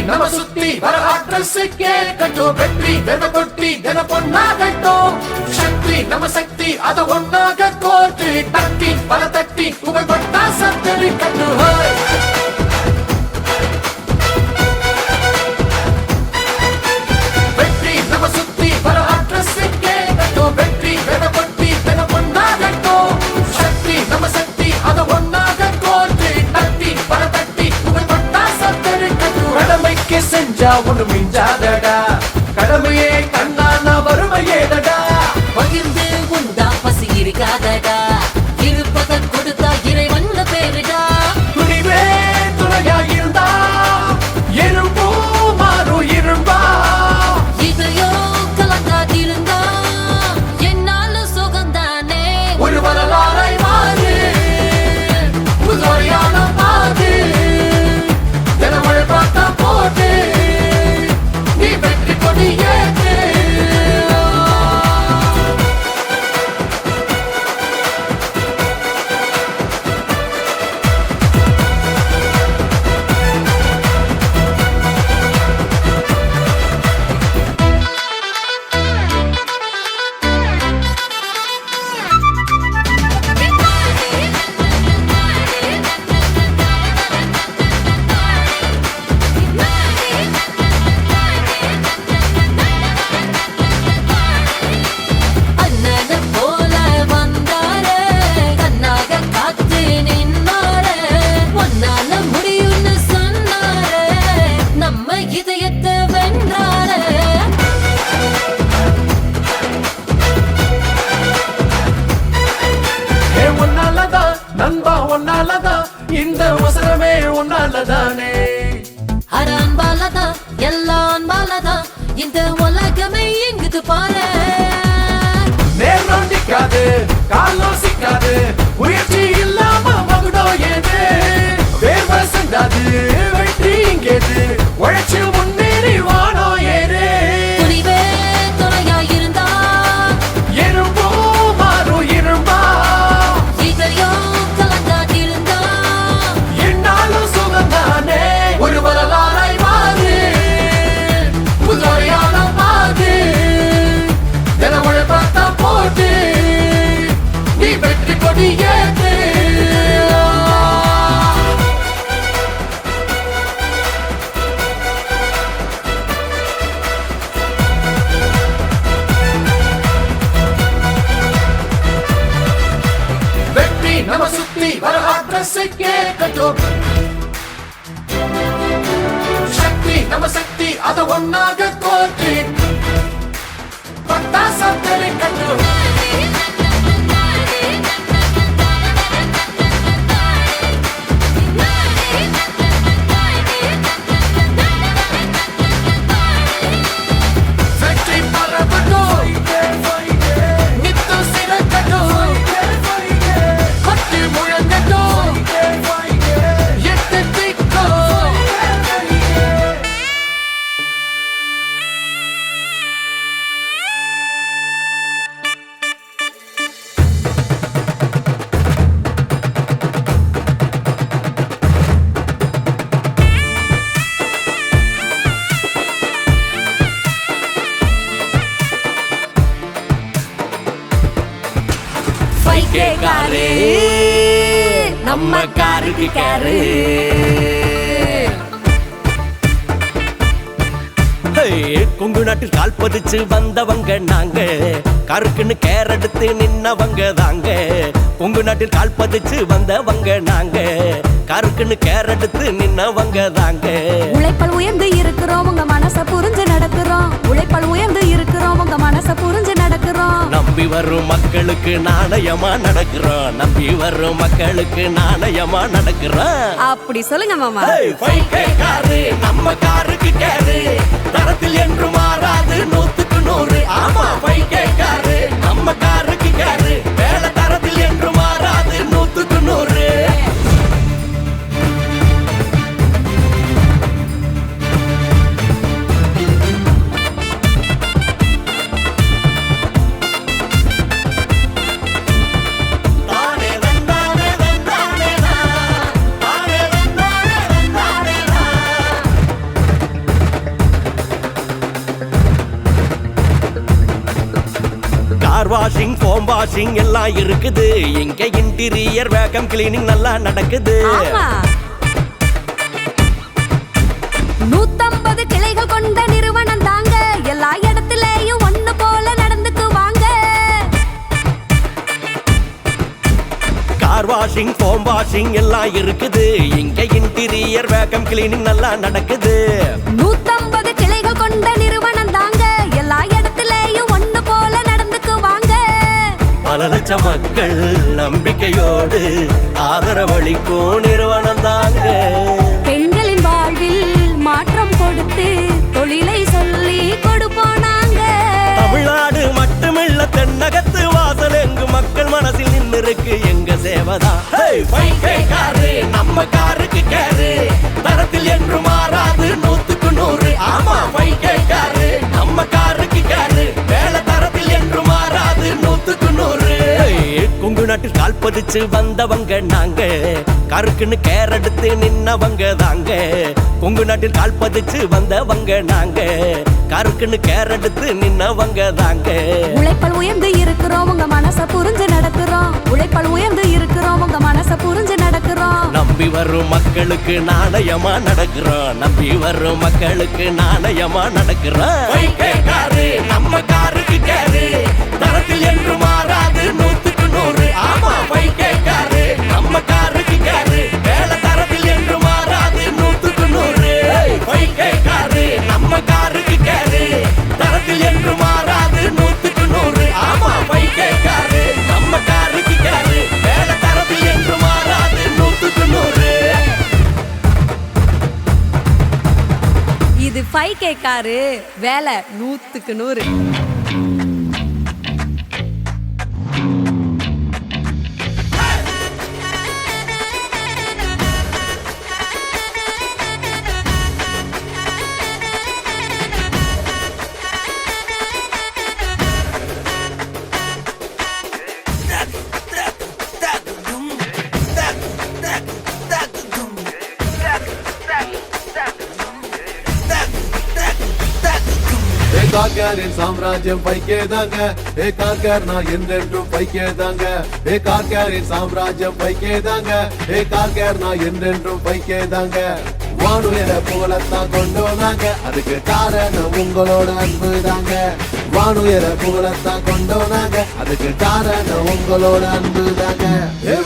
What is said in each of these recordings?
நம்ம சுத்தி வர அட்ரஸ் கேட்கட்டும் வெற்றி வெத கொட்டி தின பொண்ணாகட்டும் சக்தி நம்ம சக்தி அத ஒன்னாக கோர்த்து தட்டி பல தட்டி புகழ் கொட்டா சத்தரி கட்டு வெற்றி நம்ம சுத்தி வர அட்ரஸ் கேட்கட்டும் வெற்றி வெத கொட்டி தின பொண்ணாகட்டும் சக்தி நம்ம சக்தி அத ஒன்னாக கோர்த்து தட்டி பல தட்டி புகழ் கொட்டா சத்தரி கட்டு கடமைக்கு செஞ்சா ஒண்ணு மிஞ்சாதடா கடமையே கண்ணான வறுமையேதடா பகிர்ந்து உண்டா பசி இருக்காதடா இருப்பதை கொடுத்தா இறைவன் பேருடா துணிவே துணையா இருந்தா எறும்போ மாறும் இரும்பா இதையோ கலங்காதிருந்தா என்னாலும் சுகந்தானே ஒரு வரலாறை மாறு புதுவரையான பாது தினமழை பார்த்தா போட்டு நீ வெற்றி கொடி ஏற்று அண்ணனை போல வந்தாரே கண்ணாக காத்து நின்னாரே ஒன்னால முடியும்னு சொன்னாரே நம்ம இதயத்தை வென்றாரே உன்னாலதான் நண்பா உன்னாலதான் இந்த அவசரமே உன்னாலதானே அட அன்பாலதான் எல்லா அன்பாலதான் இந்த உலகமே எங்குது பாரு நேரம் நிக்காது காலம் சிக்காது முயற்சி இல்லாம மகுடோ ஏது வேர்வை சென்றாது வெற்றி இங்கேது உழைச்சு முன்னேறி வானோ ஏறு துணிவே துணையா இருந்தா எறும்போ மாறும் இரும்பா இதையோ கலங்காதிருந்தா என்னாலும் சுகந்தானே ஒரு வரலாறை மாறு புதுவரையான பாது தினமழை பார்த்தா போட்டு நீ வெற்றி கொடி ஏற்று வெற்றி நம்ம சுத்தி வர அட்ரஸ் கேட்கட்டும் சக்தி நம்ம சக்தி அத ஒன்னாக கோர்த்து பட்டா சத்தரி கட்டும் வெற்றி பரவட்டும் நித்தம் சிறக்கட்டும் கொட்டி முழங்கட்டும் எட்டு திக்கும் காரு நம்ம காருக்கு காரு கொங்கு நாட்டில் கால் பதிச்சு வந்தவங்க நாங்க கருக்குன்னு கேர் எடுத்து நின்னவங்க தாங்க கொங்கு நாட்டில் கால் பதிச்சு வந்தவங்க நாங்க கருக்குன்னு கேர் எடுத்து நின்னவங்க தாங்க உழைப்பால் உயர்ந்து இருக்கிறோம் உங்க மனச புரிஞ்சு நடக்கிறோம் உழைப்பால் உயர்ந்து இருக்கிறோம் உங்க மனச புரிஞ்சு நடக்கிறோம் நம்பி வரும் மக்களுக்கு நாணயமா நடக்கிறோம் நம்பி வரும் மக்களுக்கு நாணயமா நடக்கிறோம் அப்படி சொல்லுங்க மாமா காரு நம்ம காருக்கு கேரு தரத்தில் என்று மாறாது 100க்கு 100 ஆமா காரு நம்ம காருக்கு கேரு வேலை தரத்தில் என்று மாறாது 100க்கு 100 வாஷிங் ஃபோம் வாஷிங் எல்லாம் இருக்குது. இங்க இன்டீரியர் வேக்கம் கிளீனிங் நல்லா நடக்குது. ஆமா 150 கிளைகள் கொண்ட நிறுவனம் தாங்க. எல்லா இடத்துலயும் ஒண்ணு போல நடந்துக்குவாங்க. கார் வாஷிங் ஃபோம் வாஷிங் எல்லாம் இருக்குது. இங்க இன்டீரியர் வேக்கம் கிளீனிங் நல்லா நடக்குது. 150 கிளைகள் கொண்ட நிறுவனம் தாங்க. எல்லா இடத்துலயும் ஒண்ணு போல நடந்துக்குவாங்க. பல லட்சம் மக்கள் நம்பிக்கையோடு ஆதரவளிக்கும் நிறுவனம் தாங்க. பெண்களின் வாழ்வில் மாற்றம் கொடுத்து தொழிலை சொல்லி கொடுப்போம் நாங்க. தமிழ்நாடு மட்டுமில்ல தென்னகத்து வாசல் எங்கு மக்கள் மனசில் நின்று இருக்கு எங்க சேவதான். நம்ம காருக்கு கேரு தரத்தில் என்று மாறாது 100க்கு 100. ஆமா 5K காரு நம்ம காருக்கு கேரு வேலை தரத்தில் என்று மாறாது 100க்கு 100. கொங்கு நாட்டில் கால் பதிச்சு வந்தவங்க நாங்க. காருக்குன்னு கேர் எடுத்து நின்னவங்க தாங்க. கொங்கு நாட்டில் கால் பதிச்சு வந்தவங்க நாங்க. காருக்குன்னு கேர் எடுத்து நின்னவங்க தாங்க. உழைப்பால் உயர்ந்து இருக்கிறோம் உங்க மனச புரிஞ்சு நடக்கிறோம். உழைப்பால் உயர்ந்து இருக்கிறோம் உங்க மனச புரிஞ்சு நடக்கிறோம். நம்பி வரும் மக்களுக்கு நாணயமா நடக்கிறோம். நம்பி வரும் மக்களுக்கு நாணயமா நடக்கிறோம். நம்ம காருக்கு கேரு தரத்தில் என்று மாறாது 100க்கு 100. ஆமா 5K காரு நம்ம காருக்கு கேரு வேலை தரத்தில் என்று மாறாது 100க்கு 100. 5K காரு நம்ம காருக்கு கேரு தரத்தில் என்று மாறாது 100க்கு 100. ஆமா 5K காரு நம்ம காருக்கு கேரு வேலை தரத்தில் என்று மாறாது 100க்கு 100. இது 5K காரு வேலை 100க்கு 100. கார்காரின் சாம்ராஜ்யம் பைக்கேதாங்க. கார்கார் நான் என்றென்றும் பைக்கேதாங்க. கார்காரின் சாம்ராஜ்யம் பைக்கேதாங்க. கார்கார் நான் என்றென்றும் பைக்கேதாங்க. வானுயர புகழத்தான் கொண்டோனாங்க. அதுக்கு காரணம் உங்களோட அன்பு தாங்க. வானுயர புகழத்தான் கொண்டோனாங்க. அதுக்கு காரணம் உங்களோட அன்பு தாங்க.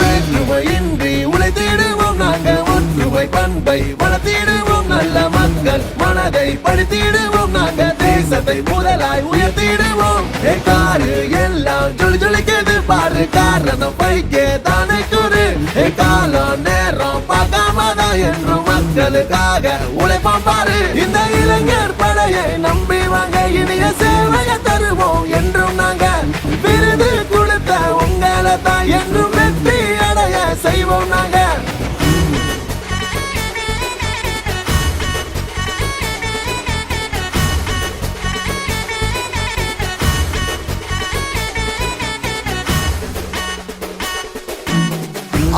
வேற்றுமையின்றி உழைத்திடுவோம் நாங்க. ஒற்றுமை பண்பை வளர்த்திடுவோம். நல்ல மக்கள் மனதை படித்திடுவோம் நாங்க. தேசத்தை முதலாய் உயர்த்திடுவோம். காரு எல்லாம் ஜொலி ஜொலிக்கிறது பாரு. காரணம் பைக்கே தானே கூறு. காலம் நேரம் பார்க்காமதான் என்றும் மக்களுக்காக உழைப்போம் பாரு. இந்த இளைஞர் படையை நம்பி வாங்க. இனிய சேவையை தருவோம் என்றும் நாங்க. விருது கொடுத்த உங்களை தான் என்றும் வெற்றி அடைய செய்வோம் நாங்க.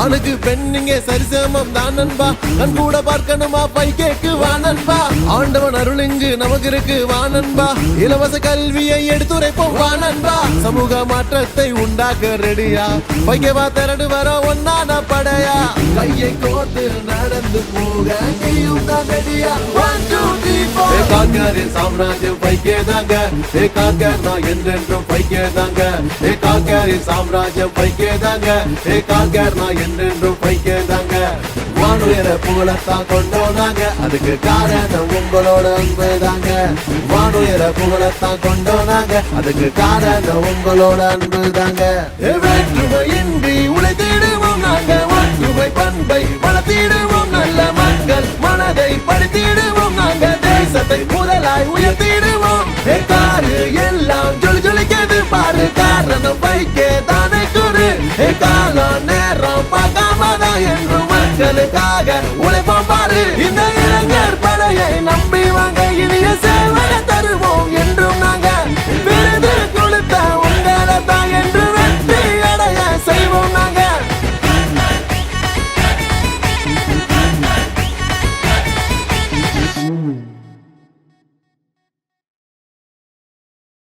அணுகு பெண்ணுங்க சரிசமம் தான் நண்பா. கண் கூட பார்க்கணுமா 5Kக்கு வா நண்பா. ஆண்டவன் அருள் இங்கு நமக்கு இருக்கு வா நண்பா. இலவச கல்வியை எடுத்துரைப்போம் வா நண்பா. சமூக மாற்றத்தை உண்டாக்க ரெடியா 5K வா திரண்டு வர ஒன்னான படையா. கையை கோர்த்து நடந்து போக நீயும் தான் ரெடியா. 1 2 3 4. கார்காரின் சாம்ராஜ்யம் 5K தாங்க. கார்கார் நான் என்றென்றும் 5K தாங்க. கார்காரின் சாம்ராஜ்யம் 5K தாங்க. கார்கார் நான் என்றென்றும் 5K தாங்க. வானுயர புகழத்தான் கொண்டோனாங்க. அதுக்கு காரணம் உங்களோட அன்பு தாங்க. வானுயர புகழத்தான் கொண்டோனாங்க. அதுக்கு காரணம் உங்களோட அன்பு தாங்க. வேற்றுமையின்றி உழைத்திடுவோம் நாங்க. ஒற்றுமை பண்பை வளர்த்திடுவோம். நல்ல மக்கள் மனதை படித்திடுவோம் நாங்க. தேசத்தை முதலாய் உயர்த்திடுவோம். காரு எல்லாம் ஜொலி ஜொலிக்கிறது பாரு. காரணம் 5K தானே கூறு. காலம் நேரம் பார்க்காமதான் என்றும் மக்களுக்காக உழைப்போம் பாரு. இந்த இளைஞர் படையை நம்பி